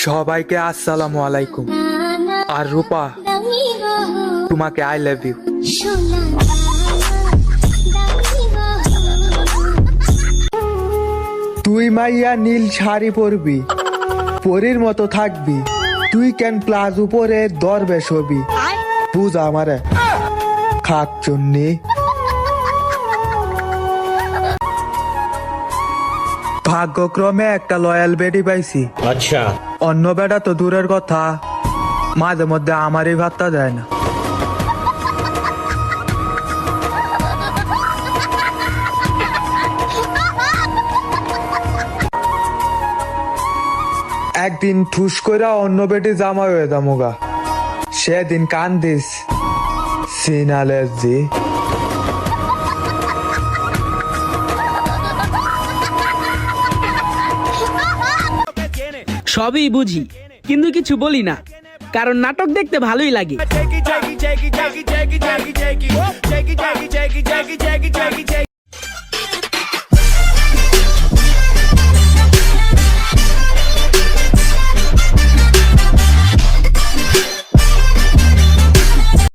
সবাইকে আসসালামু আলাইকুম। আর রূপা, তোমাকে আই লাভ ইউ। তুই মাইয়া নীল শাড়ি পরবি, পরীর মতো থাকবি, তুই কেন প্লাজ উপরে দরবেশ হবি, বুঝ আমারে খাক চুন্নি। ভাগ্যক্রমে একটা লয়াল বেডি পাইছি। আচ্ছা, অন্য বেটা তো দূরের কথা, মাঝে মধ্যে আমারই ভাতটা দেয় না। একদিন ঠুস কইরা অন্য বেটি জামা হয়ে দামোগা, সেদিন কান্দিস সিনালেজি। সবই বুঝি কিন্তু কিছু বলি না, কারণ নাটক দেখতে ভালোই লাগে।